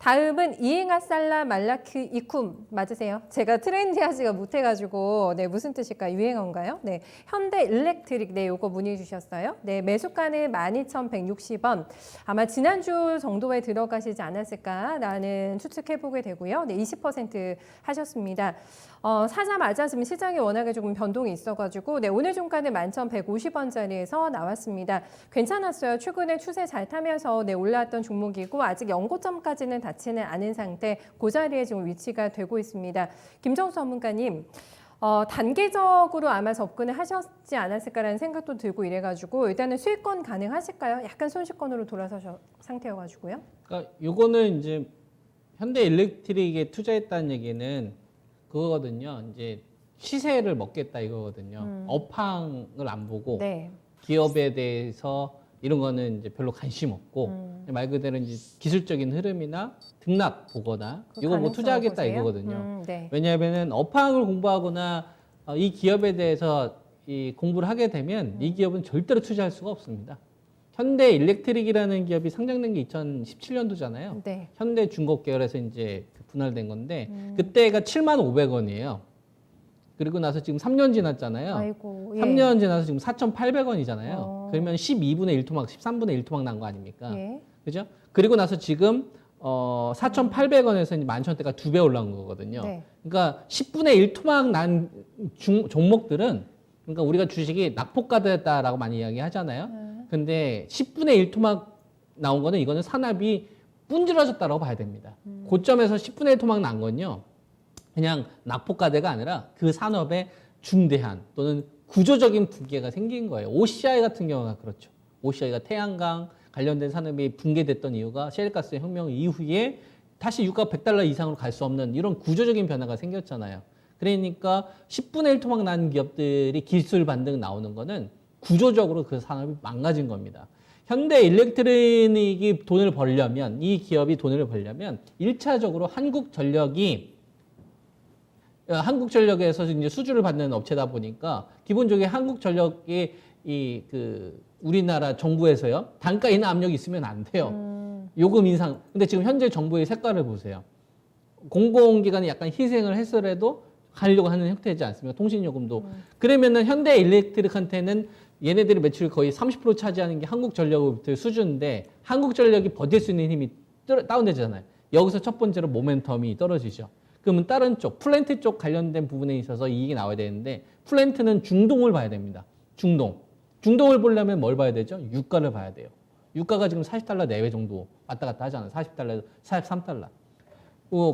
다음은 이잉아 살라 말라크 이쿰 맞으세요? 제가 트렌디하지가 못해가지고 네 무슨 뜻일까요? 유행어인가요? 네 현대 일렉트릭 네 요거 문의 주셨어요. 네 매수가는 12,160원 아마 지난주 정도에 들어가시지 않았을까라는 추측해 보게 되고요. 네 20% 하셨습니다. 사자마자 지금 시장이 워낙에 조금 변동이 있어가지고 네 오늘 종가는 11,150원짜리에서 나왔습니다. 괜찮았어요. 최근에 추세 잘 타면서 네 올라왔던 종목이고 아직 연고점까지는 닿지는 않은 상태 그 자리에 지금 위치가 되고 있습니다. 김정수 전문가님 단계적으로 아마 접근을 하셨지 않았을까라는 생각도 들고 이래가지고 일단은 수익권 가능하실까요? 약간 손실권으로 돌아서신 상태여가지고요. 그러니까 요거는 이제 현대 일렉트릭에 투자했다는 얘기는 그거거든요. 이제 시세를 먹겠다 이거거든요. 업황을 안 보고 네. 기업에 대해서 이런 거는 이제 별로 관심 없고 말 그대로 이제 기술적인 흐름이나 등락 보거나 그 이거 뭐 투자하겠다 보세요? 이거거든요. 네. 왜냐하면은 업황을 공부하거나 이 기업에 대해서 이 공부를 하게 되면 이 기업은 절대로 투자할 수가 없습니다. 현대 일렉트릭이라는 기업이 상장된 게 2017년도잖아요. 네. 현대 중국 계열에서 이제 분할된 건데 그때가 7,500원이에요. 그리고 나서 지금 3년 지났잖아요. 아이고, 예. 3년 지나서 지금 4,800원이잖아요. 그러면 그러면 12분의 1토막, 13분의 1토막 난 거 아닙니까? 예. 그죠? 그리고 나서 지금 4,800원에서 이제 11,000원대가 2배 올라온 거거든요. 네. 그러니까 10분의 1 토막 난 종목들은 그러니까 우리가 주식이 낙폭과대했다라고 많이 이야기하잖아요. 근데 10분의 1 토막 나온 거는 이거는 산업이 분질러졌다라고 봐야 됩니다. 고점에서 10분의 1 토막 난 건요. 그냥 낙폭과대가 아니라 그 산업에 중대한 또는 구조적인 붕괴가 생긴 거예요. OCI 같은 경우가 그렇죠. OCI가 태양광 관련된 산업이 붕괴됐던 이유가 셰일가스 혁명 이후에 다시 유가 100달러 이상으로 갈 수 없는 이런 구조적인 변화가 생겼잖아요. 그러니까 10분의 1 토막 난 기업들이 기술 반등 나오는 거는 구조적으로 그 산업이 망가진 겁니다. 현대 일렉트로닉이 돈을 벌려면 이 기업이 돈을 벌려면 1차적으로 한국전력에서 이제 수주를 받는 업체다 보니까 기본적으로 한국전력이 우리나라 정부에서요 단가 인하 압력이 있으면 안 돼요. 요금 인상. 근데 지금 현재 정부의 색깔을 보세요. 공공기관이 약간 희생을 했더라도 가려고 하는 형태이지 않습니까? 통신요금도. 그러면은 현대 일렉트릭한테는 얘네들이 매출 거의 30% 차지하는 게 한국전력의 수준인데 한국전력이 버틸 수 있는 힘이 다운되잖아요. 여기서 첫 번째로 모멘텀이 떨어지죠. 그러면 다른 쪽, 플랜트 쪽 관련된 부분에 있어서 이익이 나와야 되는데 플랜트는 중동을 봐야 됩니다. 중동을 보려면 뭘 봐야 되죠? 유가를 봐야 돼요. 유가가 지금 40달러 내외 정도 왔다 갔다 하잖아요. 40달러, 43달러.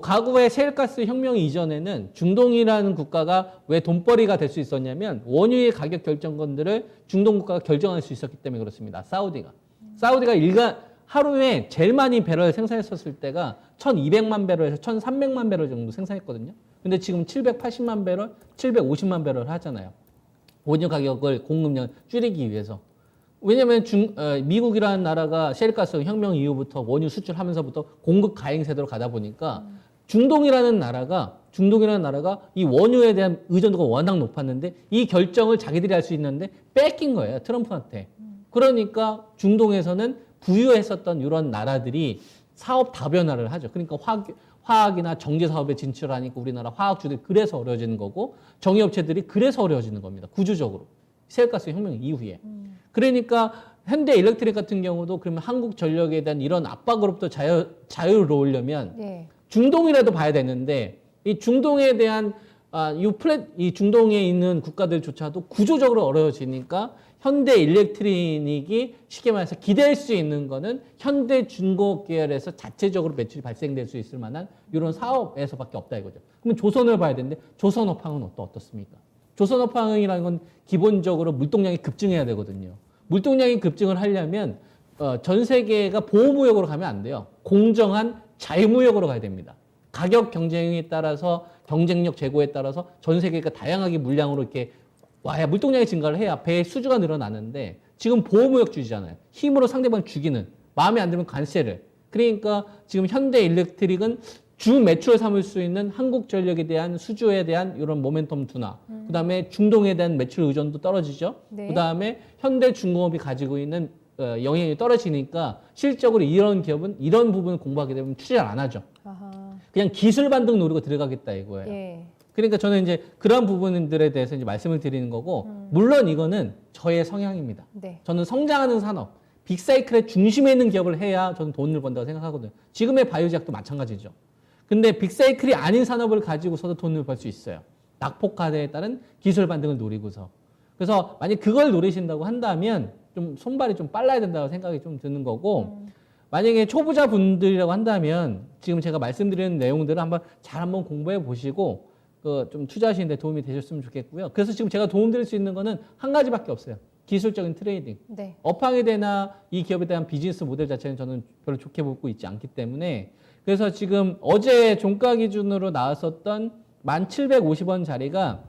과거의 셰일가스 혁명 이전에는 중동이라는 국가가 왜 돈벌이가 될 수 있었냐면 원유의 가격 결정권들을 중동 국가가 결정할 수 있었기 때문에 그렇습니다. 사우디가 하루에 제일 많이 배럴 생산했었을 때가 1,200만 배럴에서 1,300만 배럴 정도 생산했거든요. 근데 지금 780만 배럴, 750만 배럴 하잖아요. 원유 가격을 공급량 줄이기 위해서. 왜냐하면 미국이라는 나라가 셰일가스 혁명 이후부터 원유 수출하면서부터 공급 가행 세대로 가다 보니까 중동이라는 나라가 이 원유에 대한 의존도가 워낙 높았는데 이 결정을 자기들이 할 수 있는데 뺏긴 거예요. 트럼프한테. 그러니까 중동에서는 부유했었던 이런 나라들이 사업 다변화를 하죠. 그러니까 화학이나 정제 사업에 진출하니까 우리나라 화학주들이 그래서 어려워지는 거고 정유업체들이 그래서 어려워지는 겁니다. 구조적으로. 셰일가스 혁명 이후에. 그러니까 현대 일렉트릭 같은 경우도 그러면 한국 전력에 대한 이런 압박으로부터 자유로우려면 네. 중동이라도 봐야 되는데 이 중동에 대한 이 중동에 있는 국가들조차도 구조적으로 어려워지니까 현대 일렉트릭이 쉽게 말해서 기대할 수 있는 거는 현대 중공 계열에서 자체적으로 매출이 발생될 수 있을 만한 이런 사업에서밖에 없다 이거죠. 그러면 조선을 봐야 되는데 조선업황은 어떻습니까? 조선업황이라는 건 기본적으로 물동량이 급증해야 되거든요. 물동량이 급증을 하려면 전 세계가 보호무역으로 가면 안 돼요. 공정한 자유무역으로 가야 됩니다. 가격 경쟁에 따라서 경쟁력 제고에 따라서 전 세계가 다양하게 물량으로 이렇게 와야 물동량이 증가를 해야 배의 수주가 늘어나는데 지금 보호무역주의잖아요. 힘으로 상대방을 죽이는 마음에 안 들면 관세를. 그러니까 지금 현대 일렉트릭은 주 매출을 삼을 수 있는 한국전력에 대한 수주에 대한 이런 모멘텀 둔화. 그다음에 중동에 대한 매출 의존도 떨어지죠. 네. 그다음에 현대중공업이 가지고 있는 영향이 떨어지니까 실적으로 이런 기업은 이런 부분을 공부하게 되면 투자를 안 하죠. 아하. 그냥 기술 반등 노리고 들어가겠다 이거예요. 예. 그러니까 저는 이제 그런 부분들에 대해서 이제 말씀을 드리는 거고, 물론 이거는 저의 성향입니다. 네. 저는 성장하는 산업, 빅사이클의 중심에 있는 기업을 해야 저는 돈을 번다고 생각하거든요. 지금의 바이오제약도 마찬가지죠. 근데 빅사이클이 아닌 산업을 가지고서도 돈을 벌 수 있어요. 낙폭과대에 따른 기술 반등을 노리고서. 그래서 만약 그걸 노리신다고 한다면 좀 손발이 좀 빨라야 된다고 생각이 좀 드는 거고, 만약에 초보자 분들이라고 한다면 지금 제가 말씀드리는 내용들을 한번 공부해 보시고 좀 투자하시는 데 도움이 되셨으면 좋겠고요. 그래서 지금 제가 도움드릴 수 있는 거는 한 가지밖에 없어요. 기술적인 트레이딩. 네. 업황에 대한 이 기업에 대한 비즈니스 모델 자체는 저는 별로 좋게 보고 있지 않기 때문에, 그래서 지금 어제 종가 기준으로 나왔었던 1,750원 자리가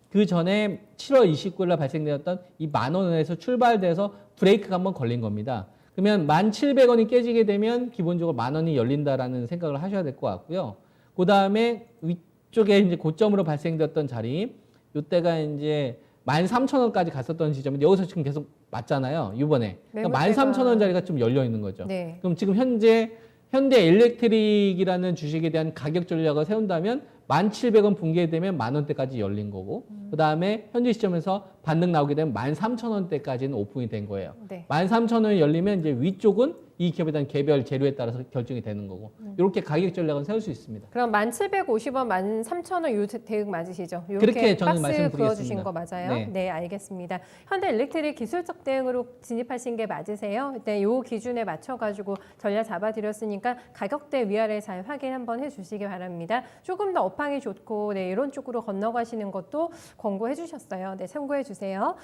그 전에 7월 29일 날 발생되었던 이 10,000원에서 출발돼서 브레이크가 한번 걸린 겁니다. 그러면 1,700원이 깨지게 되면 기본적으로 10,000원이 열린다라는 생각을 하셔야 될 것 같고요. 그 다음에 위쪽에 이제 고점으로 발생되었던 자리, 이때가 이제 13,000원까지 갔었던 지점인데 여기서 지금 계속 맞잖아요. 이번에. 그러니까 13,000원 자리가 좀 열려 있는 거죠. 네. 그럼 지금 현대 일렉트릭이라는 주식에 대한 가격 전략을 세운다면 1,700원 붕괴되면 10,000원대까지 열린 거고, 그 다음에 현재 시점에서 반등 나오게 되면 13,000원대까지는 오픈이 된 거예요. 네. 13,000원이 열리면 이제 위쪽은 이 기업에 대한 개별 재료에 따라서 결정이 되는 거고, 이렇게 가격 전략은 세울 수 있습니다. 그럼 1,750원, 13,000원 요 대응 맞으시죠? 그렇게 이렇게 저는 박스 말씀드리겠습니다. 그어주신 거 맞아요? 네. 네, 알겠습니다. 현대 일렉트릭 기술적 대응으로 진입하신 게 맞으세요? 네, 요 기준에 맞춰가지고 전략 잡아드렸으니까 가격대 위아래 잘 확인 한번 해주시기 바랍니다. 조금 더 업황이 좋고 네, 이런 쪽으로 건너가시는 것도 권고해 주셨어요. 네, 참고해 주세요.